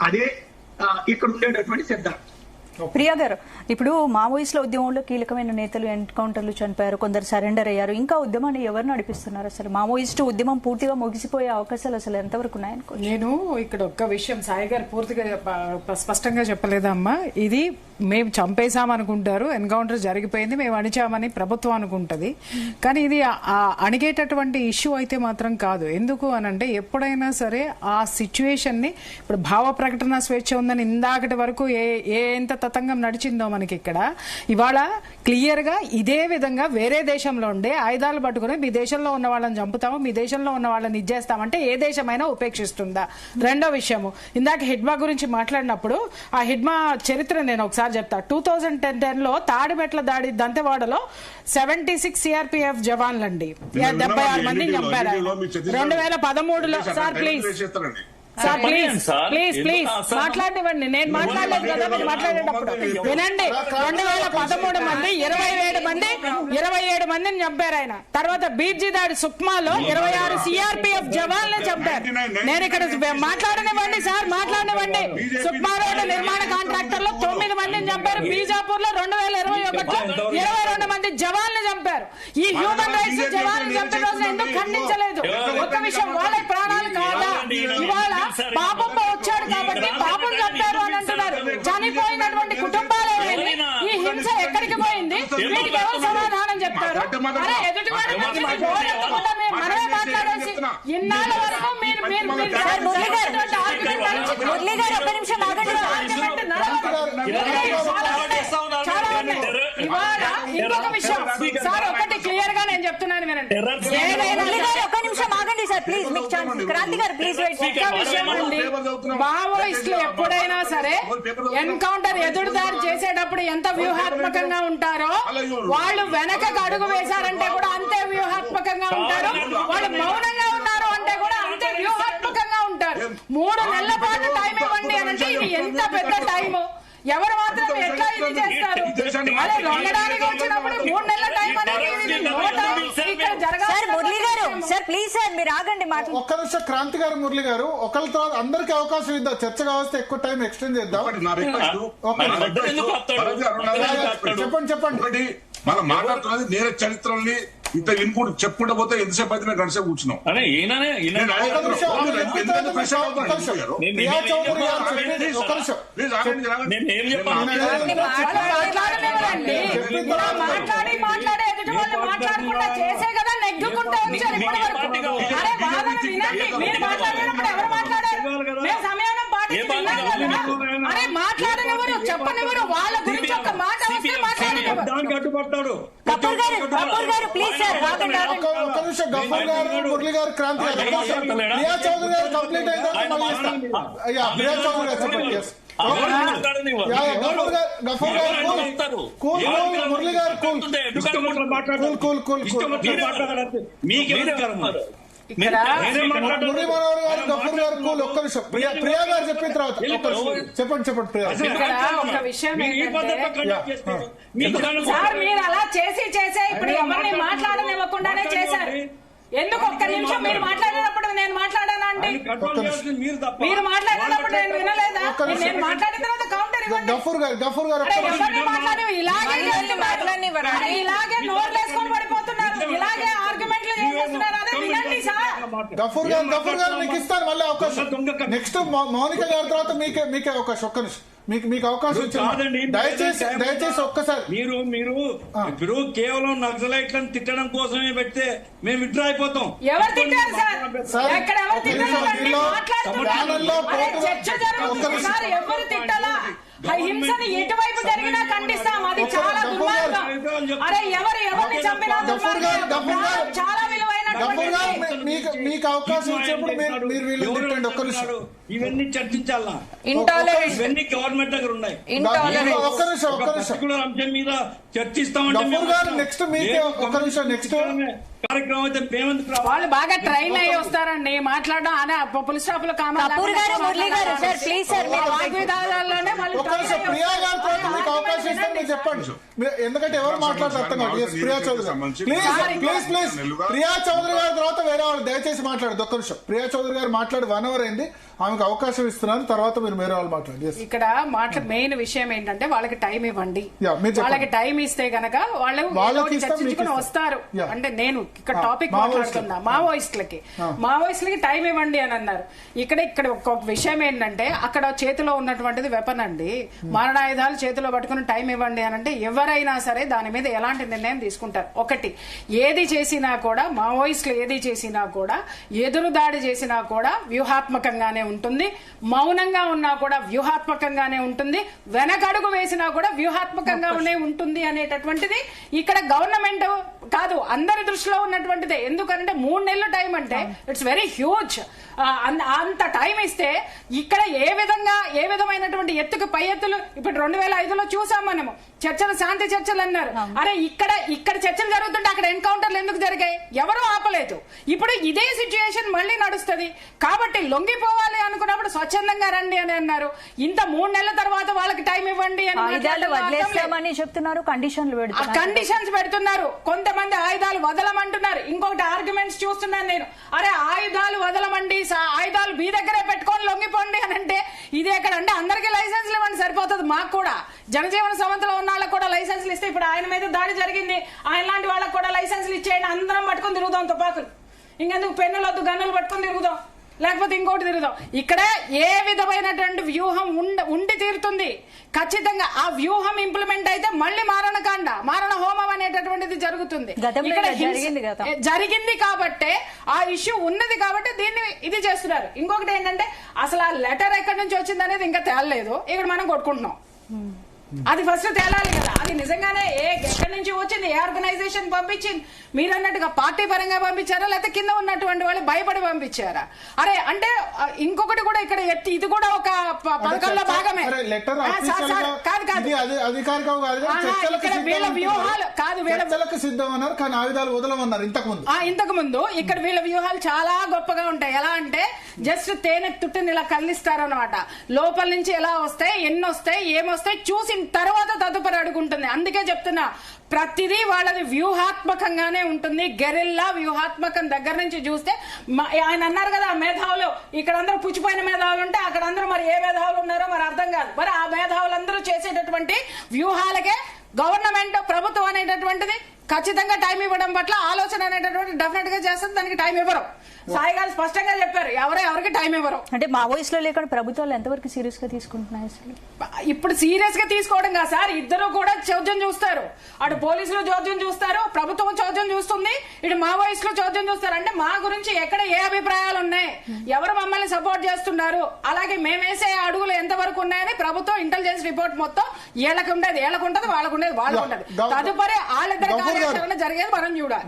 అదే ఇక్కడ ఉండేటటువంటి సిద్ధాంతం. ప్రియా గారు, ఇప్పుడు మావోయిస్టుల ఉద్యమంలో కీలకమైన నేతలు ఎన్కౌంటర్లు చనిపోయారు, కొందరు సరెండర్ అయ్యారు. ఇంకా ఉద్యమాన్ని ఎవరు నడిపిస్తున్నారు? అసలు మావోయిస్టు ఉద్యమం పూర్తిగా ముగిసిపోయే అవకాశాలు అసలు ఎంతవరకు ఉన్నాయనుకో? నేను ఇక్కడ ఒక్క విషయం సాయి గారు పూర్తిగా స్పష్టంగా చెప్పలేదమ్మా. ఇది మేము చంపేశామనుకుంటారు, ఎన్కౌంటర్ జరిగిపోయింది, మేము అణిచామని ప్రభుత్వం అనుకుంటది. కానీ ఇది అణిగేటటువంటి ఇష్యూ అయితే మాత్రం కాదు. ఎందుకు అనంటే ఎప్పుడైనా సరే ఆ సిచ్యువేషన్ ని, ఇప్పుడు భావ ప్రకటన స్వేచ్ఛ ఉందని ఇందాకటి వరకు ఎంత తతంగం నడిచిందో మనకి ఇక్కడ, ఇవాళ క్లియర్ గా ఇదే విధంగా వేరే దేశంలో ఉండే ఆయుధాలు పట్టుకుని మీ దేశంలో ఉన్న వాళ్ళని చంపుతాము, మీ దేశంలో ఉన్న వాళ్ళని ఇచ్చేస్తామంటే ఏ దేశమైనా ఉపేక్షిస్తుందా? రెండో విషయము, ఇందాక హిడ్మా గురించి మాట్లాడినప్పుడు ఆ హిడ్మా చరిత్ర నేను ఒకసారి చెప్తా. 2010 లో తాడిమెట్ల దాడి దంతెవాడలో 76 సిఆర్పిఎఫ్ జవాన్లండి 76 మందిని చంపారు. 2013లో సార్ ప్లీజ్ సార్ ప్లీజ్ మాట్లాడివ్వండి. నేను మాట్లాడలేదు కదా, మీరు మాట్లాడేటప్పుడు వినండి. 2013 మంది 27 మందిని చంపారు ఆయన. తర్వాత బీర్జీ దాడి సుక్మాలో 26 సిఆర్పిఎఫ్ జవాన్లు చంపారు. నేను ఇక్కడ మాట్లాడనివ్వండి సార్, మాట్లాడనివ్వండి. సుక్మా రోడ్డు నిర్మాణ కాంట్రాక్టర్ లో 9 మందిని చంపారు. బీజాపూర్ లో 2021లో 22 మంది జవాన్లు చంపారు. ఈ హ్యూమన్ రైట్స్ జవాన్లు చంపిన రోజున ఎందుకు ఖండించలేదు? ఒక విషయం, వాళ్ళ ప్రాణాలు కాదా? ఇవాళ పాపంలో వచ్చాడు కాబట్టి పాపం చంపారు అని అంటున్నారు. చనిపోయినటువంటి కుటుంబాలు ఈ హింస ఎక్కడికి పోయింది? వీటికి ఎవరు సమాధానం చెప్తారు? అరే ఎదుటివాడు మనమే మాట్లాడాల్సి ఇన్నాళ్ళ వరకు ఇంకొక విషయం సార్, ఒకటి క్లియర్ గా నేను చెప్తున్నాను వినండి. ఒక నిమిషం ఆగండి సార్ ప్లీజ్. క్రాంతి గారు ప్లీజ్ మావోయిస్టులు ఎప్పుడైనా సరే ఎన్కౌంటర్ ఎదురుదారి చేసేటప్పుడు ఎంత వ్యూహాత్మకంగా ఉంటారో, వాళ్ళు వెనకకు అడుగు వేశారంటే కూడా అంతే వ్యూహాత్మకంగా ఉంటారు. వాళ్ళు మౌనంగా ఉన్నారు అంటే కూడా అంతే వ్యూహాత్మకంగా ఉంటారు. 3 నెలల పాటు టైం ఇవ్వండి అంటే ఇది ఎంత పెద్ద టైము? ఎవరు మాత్రం ఎట్లా ఇది చేస్తారు? అదే లొంగడానికి వచ్చినప్పుడు 3 నెలల టైం అనేది ఇక్కడ జరగాలి. మురళి గారు సార్ ప్లీజ్ సార్ మీరు ఆగండి. ఒక్క నిమిషం క్రాంతి గారు, మురళి గారు, ఒకళ్ళ తర్వాత అందరికి అవకాశం ఇద్దాం. చర్చ కావస్తే ఎక్కువ టైం ఎక్స్టెండ్ చేద్దాం. చెప్పండి. మనం మాట్లాడుతున్నది నేర చరిత్రల్ని ఇంత ఇన్పుట్ చెప్పుకుంటూ పోతే ఎంతసేపు అయితే మేము గంటసేపు కూర్చున్నాం. మాట్లాడకుండా చేసే కదా నెగ్గుకుంటూ వచ్చారు ఇప్పటి వరకు. అరే వాదన వినండి, మీరు మాట్లాడినప్పుడు ఎవరు మాట్లాడారు? మేము సమయాన్ని పాటిస్తున్నాం కదా. అరే మాట్లాడనివ్వరు, చెప్పనివ్వరు. వాళ్ళ గురించి ఒక మాట వస్తే మాట్లాడనివ్వరు. కపూర్ గారు ప్లీజ్ సార్ ఆగండి. ఒక్క నిమిషం. గఫూర్ గారు, మురళి గారు, క్రాంతి గారు, ప్రియా చౌదరి గారు కంప్లీట్ అయితే ప్రియా చౌదరి గారు చెప్పండి. గఫూర్ గారు కూల్, మురళి గారు కూల్. మురళీ మనోహర్ గారు, గఫూర్ గారు కూల్. ఒక్క నిమిషం. ప్రియా గారు చెప్పిన తర్వాత చెప్పండి ప్రియా. ఒక విషయం సార్, మీరు అలా చేసే ఇప్పుడు ఎవరిని మాట్లాడనివ్వకుండానే చేశారు. ఎందుకు? ఒక్క నిమిషం. మీరు మాట్లాడినప్పుడు నేను మాట్లాడానా అండి? మీరు మాట్లాడినప్పుడు నేను వినలేదా? నేను మాట్లాడిన తర్వాత కౌంటర్ ఇవ్వండి. గఫూర్ గారు ఎవరిని మాట్లాడి ఇలాగే నోర్లు వేసుకొని పడిపోతున్నారు, ఇలాగే ఆర్గ్యుమెంట్లు చేసేస్తున్నారు. అదే వినండి సార్. గఫూర్ గారు మీకు ఇస్తాను మళ్ళీ అవకాశం. నెక్స్ట్ మౌనిక గారి తర్వాత మీకే అవకాశం. ఒక్క నిమిషం, మీకు అవకాశం ఇచ్చింది. దయచేసి ఒక్కసారి మీరు ఇప్పుడు కేవలం నక్సలైట్లను తిట్టడం కోసమే పెడితే మేము విత్డ్రా అయిపోతాం. ఎవరు తిట్టారు సార్? ఎక్కడ ఎవరు తిట్టారు? ఎవరు తిట్టాలా? హింసని ఎటువైపు జరిగినా ఖండిస్తాం. అది చాలా దుర్మార్గం. అరే ఎవరిని చంపినా చాలా విలువైన. మీకు అవకాశం ఇచ్చినప్పుడు మీరు వీళ్ళు తిట్టండి. ఒక్క నిమిషం. ఇవన్నీ చర్చించాలా? ఇవన్నీ గవర్నమెంట్ దగ్గర ఉన్నాయి. ఒక్క నిమిషం అంశం మీద చర్చిస్తామంటే నెక్స్ట్ మీకే ఒక్క నిమిషం. నెక్స్ట్ కార్యక్రమం అయితే వాళ్ళు బాగా ట్రైన్ అయ్యి వస్తారండి మాట్లాడడం. అనే పులి స్టాప్ లో మురళి గారు సార్ ప్లీజ్ సార్ వాగ్విధాలోనే ప్రియా గారు మీకు అవకాశం ఇస్తాను. మీరు చెప్పండి ఎందుకంటే ఎవరు మాట్లాడితే అర్థం కాదు. ప్రియా చౌదరి ప్లీజ్ ప్రియా చౌదరి గారి తర్వాత వేరే వాళ్ళు దయచేసి మాట్లాడదు. ఒక్క నిమిషం. ప్రియా చౌదరి గారు మాట్లాడి 1 hour అయింది, ఆమెకు అవకాశం ఇస్తున్నారు, తర్వాత మీరు వేరే వాళ్ళు మాట్లాడండి. ఇక్కడ మెయిన్ విషయం ఏంటంటే వాళ్ళకి టైం ఇవ్వండి. వాళ్ళకి టైం ఇస్తే గనక వాళ్ళు చర్చించుకుని వస్తారు. అంటే నేను ఇక్కడ టాపిక్ మాట్లాడుతున్నా మావోయిస్టులకి టైం ఇవ్వండి అని అన్నారు. ఇక్కడ ఒక విషయం ఏంటంటే అక్కడ చేతిలో ఉన్నటువంటిది వెపన్ అండి. మారణాయుధాలు చేతిలో పట్టుకుని టైం ఇవ్వండి అని అంటే ఎవరైనా సరే దాని మీద ఎలాంటి నిర్ణయం తీసుకుంటారు. ఒకటి, ఏది చేసినా కూడా మావోయిస్టులు ఏది చేసినా కూడా ఎదురు దాడి చేసినా కూడా వ్యూహాత్మకంగానే ఉంటుంది, మౌనంగా ఉన్నా కూడా వ్యూహాత్మకంగానే ఉంటుంది, వెనకడుగు వేసినా కూడా వ్యూహాత్మకంగానే ఉంటుంది అనేటటువంటిది ఇక్కడ గవర్నమెంట్ కాదు అందరి దృష్టిలో ఉన్నటువంటిదే. ఎందుకంటే 3 నెలల టైం అంటే ఇట్స్ వెరీ హ్యూజ్. అంత టైం ఇస్తే ఇక్కడ ఏ విధమైనటువంటి ఎత్తుకు పై ఎత్తులు ఇప్పుడు 2005లో చూసాం మనము. చర్చలు శాంతి చర్చలు అన్నారు. అరే ఇక్కడ చర్చలు జరుగుతుంటే అక్కడ ఎన్కౌంటర్లు ఎందుకు జరిగాయి? ఎవరూ ఆపలేదు. ఇప్పుడు ఇదే సిచ్యుయేషన్ మళ్ళీ నడుస్తుంది. కాబట్టి లొంగిపోవాలి అనుకున్నప్పుడు స్వచ్ఛందంగా రండి అని అన్నారు. ఇంత 3 నెలల తర్వాత వాళ్ళకి టైం ఇవ్వండి అని చెప్తున్నారు. కండిషన్స్ పెడుతున్నారు. కొంతమంది ఆయుధాలు వదలమంటున్నారు. ఇంకొకటి ఆర్గ్యుమెంట్స్ చూస్తున్నాను నేను. అరే ఆయుధాలు వదలమండి, ఆయుధాలు మీ దగ్గరే పెట్టుకొని లొంగిపోండి అని అంటే ఇది ఎక్కడ అంటే అందరికీ లైసెన్స్లు ఇవ్వండి సరిపోతుంది. మాకు కూడా జనజీవన సమంతలో ఉన్న వాళ్ళకి కూడా లైసెన్స్లు ఇస్తే ఇప్పుడు ఆయన మీద దాడి జరిగింది, ఆయన లాంటి వాళ్ళకి కూడా లైసెన్స్లు ఇచ్చేయండి. అందరం పట్టుకొని తిరుగుదాం తుపాకులు. ఇంకెందుకు పెన్నులు వద్దు, గన్నులు పట్టుకొని తిరుగుదాం, లేకపోతే ఇంకోటి తిరుగుదాం. ఇక్కడ ఏ విధమైనటువంటి వ్యూహం ఉండి తీరుతుంది. ఖచ్చితంగా ఆ వ్యూహం ఇంప్లిమెంట్ అయితే మళ్ళీ మారణ హోమం అనేటటువంటిది జరుగుతుంది. జరిగింది కాబట్టే ఆ ఇష్యూ ఉన్నది కాబట్టి దీన్ని ఇది చేస్తున్నారు. ఇంకొకటి ఏంటంటే అసలు ఆ లెటర్ ఎక్కడి నుంచి వచ్చింది అనేది ఇంకా తేలలేదు. ఇక్కడ మనం కొట్టుకుంటున్నాం. అది ఫస్ట్ తేలాలి కదా. అది నిజంగానే ఎక్కడి నుంచి వచ్చింది, ఏ ఆర్గనైజేషన్ పంపించింది, మీరు అన్నట్టుగా పార్టీ పరంగా పంపించారా లేకపోతే కింద ఉన్నటువంటి వాళ్ళు భయపడి పంపించారా? అరే అంటే ఇంకొకటి కూడా ఇక్కడ ఇది కూడా ఒక పథకంలో భాగమే. వీళ్ళ వ్యూహాలు కాదు, సిద్ధం అన్నారు కానీ ఆయుధాలు వదలమన్నారు ఇంతకు ముందు. ఇక్కడ వీళ్ళ వ్యూహాలు చాలా గొప్పగా ఉంటాయి. ఎలా అంటే జస్ట్ తేనె తుట్టిని ఇలా కల్లిస్తారనమాట. లోపల నుంచి ఎలా వస్తాయి, ఎన్ని వస్తాయి, ఏమొస్తాయి చూసి తర్వాత తదుపరి అడుగుంటుంది. అందుకే చెప్తున్నా ప్రతిదీ వాళ్ళది వ్యూహాత్మకంగానే ఉంటుంది. గెరిల్లా వ్యూహాత్మకం దగ్గర నుంచి చూస్తే ఆయన అన్నారు కదా మేధావులు, ఇక్కడ అందరూ పుచ్చిపోయిన మేధావులు ఉంటే అక్కడ అందరూ మరి ఏ మేధావులు ఉన్నారో మరి అర్థం కాదు. మరి ఆ మేధావులందరూ చేసేటటువంటి వ్యూహాలకే గవర్నమెంట్ ప్రభుత్వం అనేటటువంటిది ఖచ్చితంగా టైం ఇవ్వడం పట్ల ఆలోచన అనేటటువంటి డెఫినెట్ గా చేస్తుంది. దానికి టైం ఇవ్వరు. సాయి గారు స్పష్టంగా చెప్పారు, ఎవరికి టైం ఇవ్వరు. అంటే మావోయిస్టులు లేకుండా ప్రభుత్వాలు ఎంతవరకు సీరియస్ గా తీసుకుంటున్నాయి? అసలు ఇప్పుడు సీరియస్ గా తీసుకోవడం కాదు సార్, ఇద్దరు కూడా చోద్యం చూస్తారు. అటు పోలీసులు చోద్యం చూస్తారు, ప్రభుత్వం చోద్యం చూస్తుంది, ఇటు మావోయిస్టులు చోద్యం చూస్తారు. అంటే మా గురించి ఎక్కడ ఏ అభిప్రాయాలు ఉన్నాయి, ఎవరు మమ్మల్ని సపోర్ట్ చేస్తున్నారు, అలాగే మేమేసే అడుగులు ఎంతవరకు ఉన్నాయని ప్రభుత్వం ఇంటెలిజెన్స్ రిపోర్ట్ మొత్తం ఏళ్ళకు ఉండేది ఏళ్ళకుంటది, వాళ్ళకుండేది వాళ్ళకుంటది. తదుపరి వాళ్ళిద్దరు కార్యాచరణ జరిగేది మనం చూడాలి.